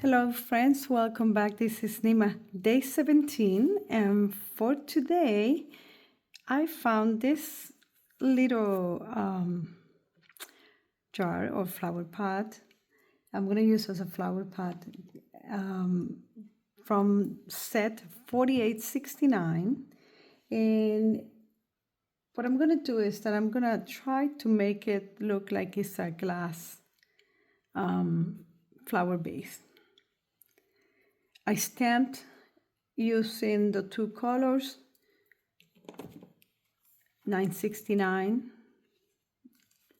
Hello friends, welcome back. This is Nima, day 17, and for today I found this little jar or flower pot. I'm going to use as a flower pot from set 4869, and what I'm going to do is that I'm going to try to make it look like it's a glass flower base. I stamped using the two colors, 969,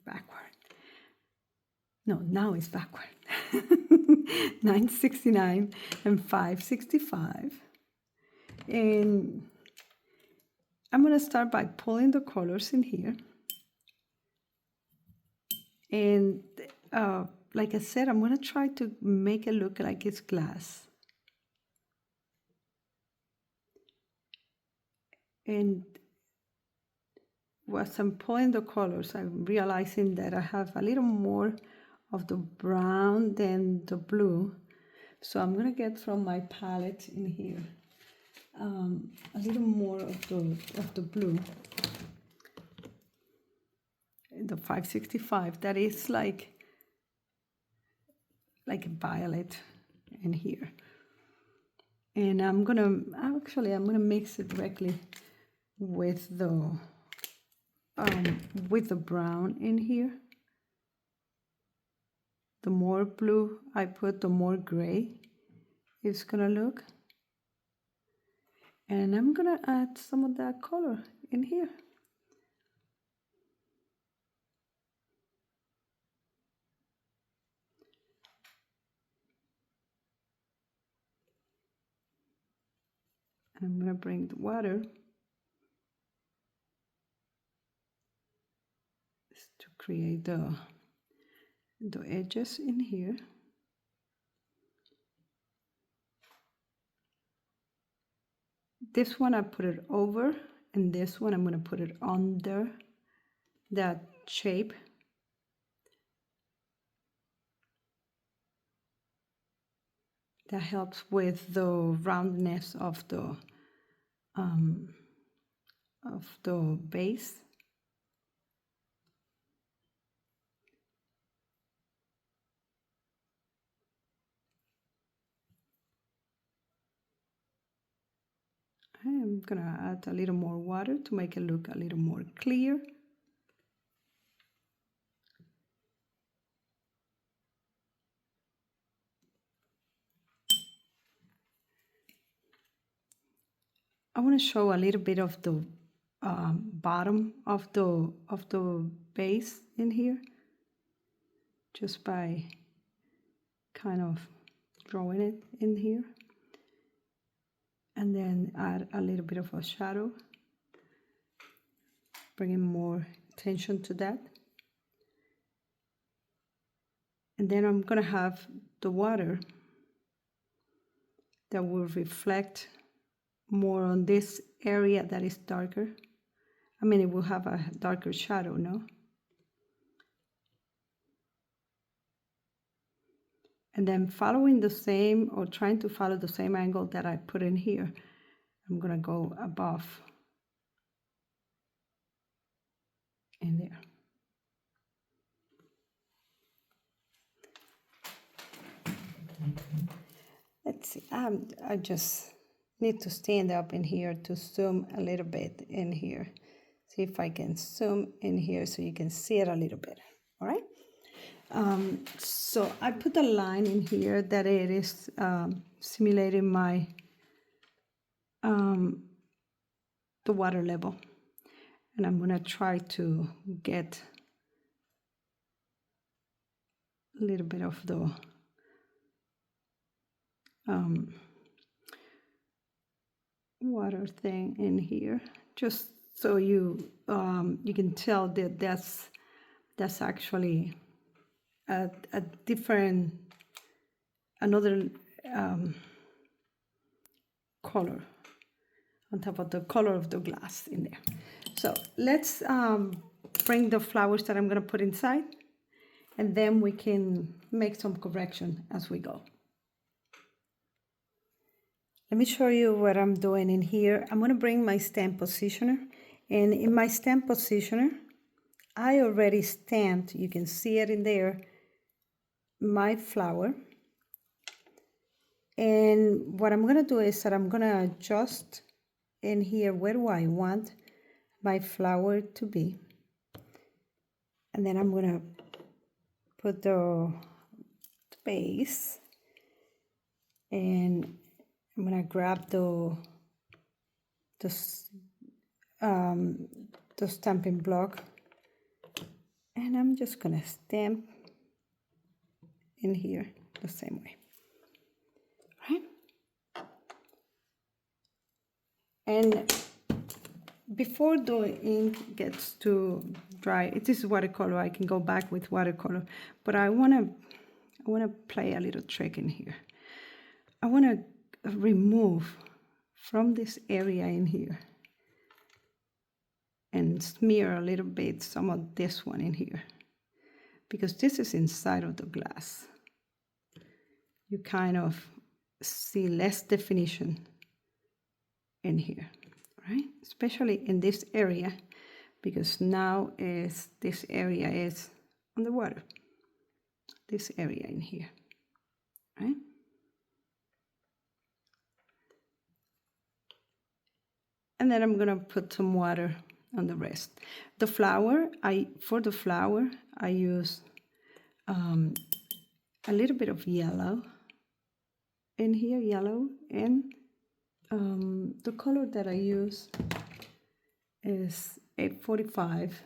backward. No, now it's backward. 969 and 565. And I'm going to start by pulling the colors in here. And like I said, I'm going to try to make it look like it's glass. And as I'm pulling the colors, I'm realizing that I have a little more of the brown than the blue. So I'm going to get from my palette in here a little more of the blue. The 565, that is like a violet in here. And I'm gonna mix it directly with the brown in here. The more blue I put, the more gray it's gonna look. And I'm gonna add some of that color in here. I'm gonna bring the water to create the edges in here. This one I put it over, and this one I'm going to put it under that shape. That helps with the roundness of the base. I'm going to add a little more water to make it look a little more clear. I want to show a little bit of the bottom of the base in here, just by kind of drawing it in here. And then add a little bit of a shadow, bringing more attention to that. And then I'm going to have the water that will reflect more on this area that is darker. I mean, it will have a darker shadow, no? And then following the same, or trying to follow the same angle that I put in here, I'm going to go above in there. Let's see, I just need to stand up in here to zoom a little bit in here. See if I can zoom in here so you can see it a little bit, all right? So I put a line in here that it is simulating my the water level, and I'm gonna try to get a little bit of the water thing in here, just so you can tell that that's actually a different, another color on top of the color of the glass in there. So let's bring the flowers that I'm going to put inside, and then we can make some correction as we go. Let me show you what I'm doing in here. I'm going to bring my stamp positioner, and in my stamp positioner I already stamped, you can see it in there, my flower. And what I'm going to do is that I'm going to adjust in here where do I want my flower to be, and then I'm going to put the base, and I'm going to grab the stamping block, and I'm just going to stamp in here the same way, right? And before the ink gets too dry, it is watercolor, I can go back with watercolor, but I want to play a little trick in here. I want to remove from this area in here and smear a little bit some of this one in here, because this is inside of the glass. You kind of see less definition in here, right? Especially in this area, because now this area is on the water, this area in here, right? And then I'm gonna put some water on the rest. The flower, for the flower I use a little bit of yellow in here, yellow, and the color that I use is 845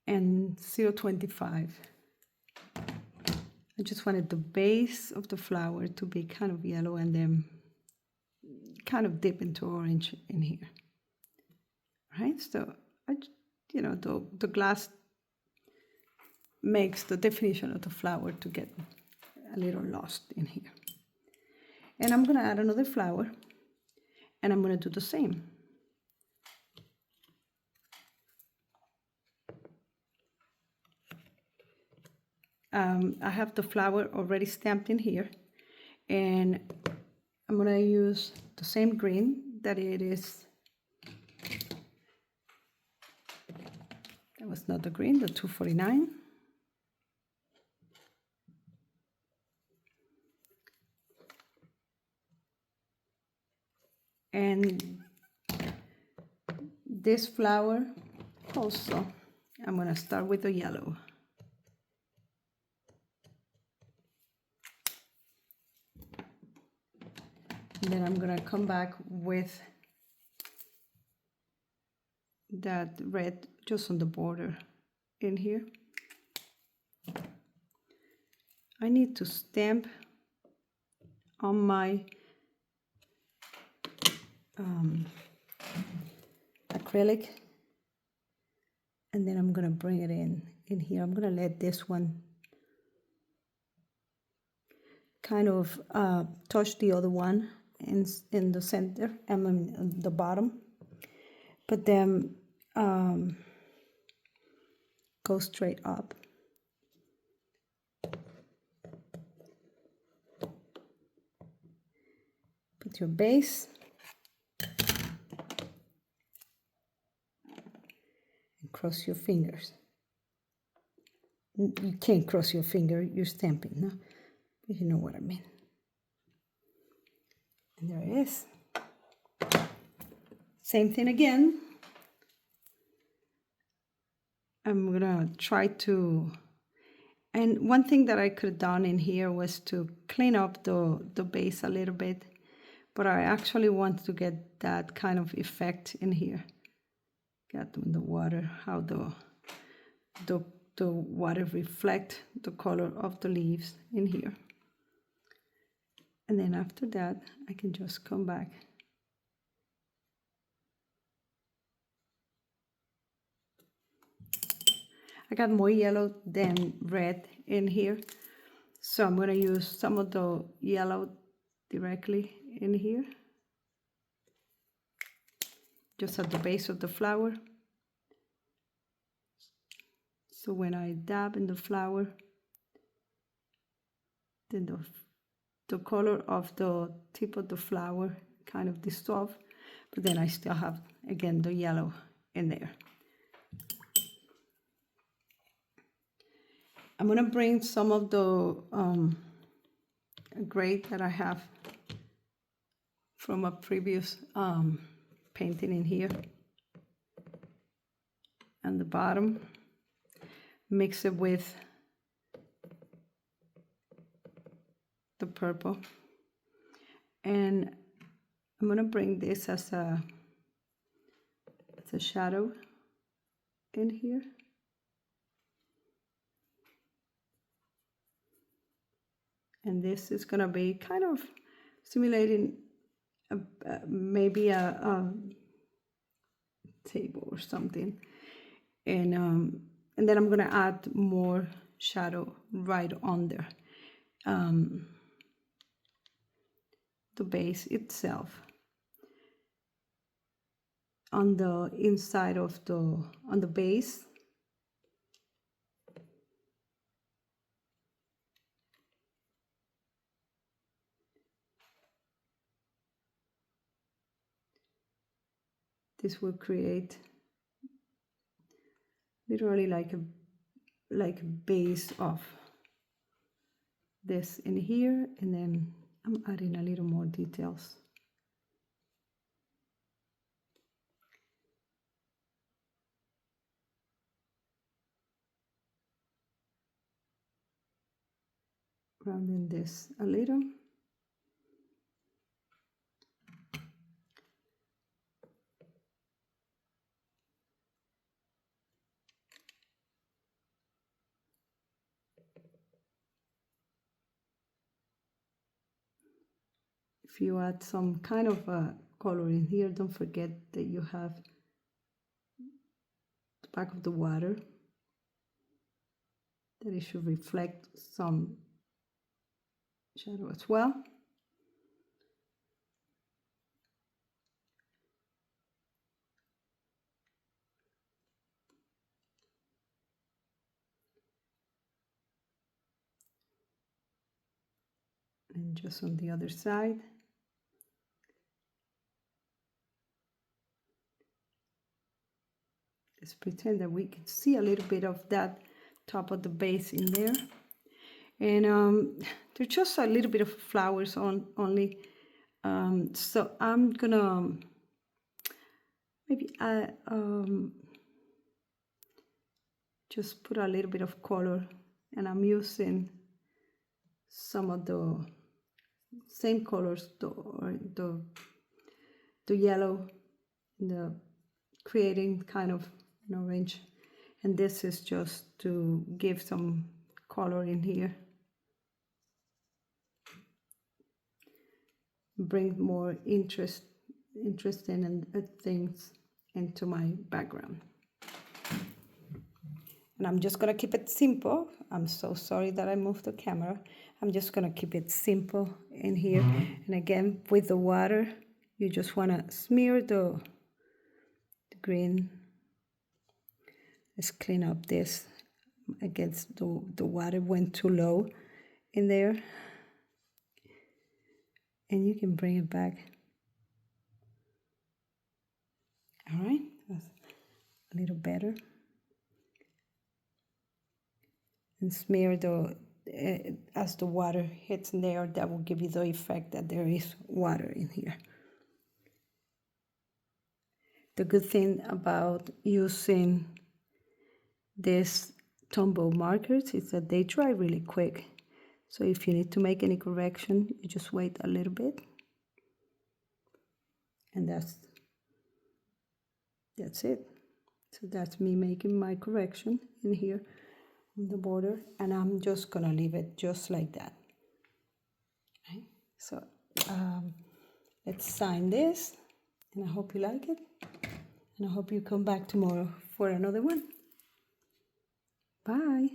and 025. I just wanted the base of the flower to be kind of yellow and then kind of dip into orange in here, right? So the glass makes the definition of the flower to get a little lost in here. And I'm gonna add another flower, and I'm gonna do the same. I have the flower already stamped in here, and I'm gonna use the same green that it is. That was not the green, the 249. And this flower also, I'm gonna start with the yellow. And then I'm gonna come back with that red just on the border in here. I need to stamp on my acrylic, and then I'm gonna bring it in here. I'm gonna let this one kind of touch the other one in the center, I mean the bottom, but then go straight up. Put your base and cross your fingers. You can't cross your finger, you're stamping, no? But you know what I mean. And there it is. Same thing again. I'm gonna try to, and one thing that I could have done in here was to clean up the base a little bit, but I actually want to get that kind of effect in here. Get in the water, how the water reflect the color of the leaves in here. And then after that, I can just come back. I got more yellow than red in here, so I'm gonna use some of the yellow directly in here, just at the base of the flower. So when I dab in the flower, then the color of the tip of the flower kind of dissolve, but then I still have again the yellow in there. I'm gonna bring some of the gray that I have from a previous painting in here, and the bottom, mix it with the purple, and I'm gonna bring this as a shadow in here. And this is gonna be kind of simulating maybe a table or something, and then I'm gonna add more shadow right under the base itself, on the inside of on the base. This will create literally like a base of this in here, and then I'm adding a little more details. Rounding this a little. If you add some kind of a color in here, don't forget that you have the back of the water, that it should reflect some shadow as well. And just on the other side. Let's pretend that we can see a little bit of that top of the base in there. And there's just a little bit of flowers only. So I'm gonna maybe just put a little bit of color, and I'm using some of the same colors, the yellow, the creating kind of an orange, and this is just to give some color in here, bring more interesting and things into my background. And I'm just gonna keep it simple. I'm so sorry that I moved the camera. I'm just gonna keep it simple in here. And again, with the water, you just wanna smear the green. Let's clean up this against the water went too low in there. And you can bring it back. All right, that's a little better. And smear as the water hits in there, that will give you the effect that there is water in here. The good thing about using these Tombow markers is that they dry really quick. So if you need to make any correction, you just wait a little bit. And that's it. So that's me making my correction in here on the border, and I'm just gonna leave it just like that. Okay. So let's sign this, and I hope you like it, and I hope you come back tomorrow for another one. Bye.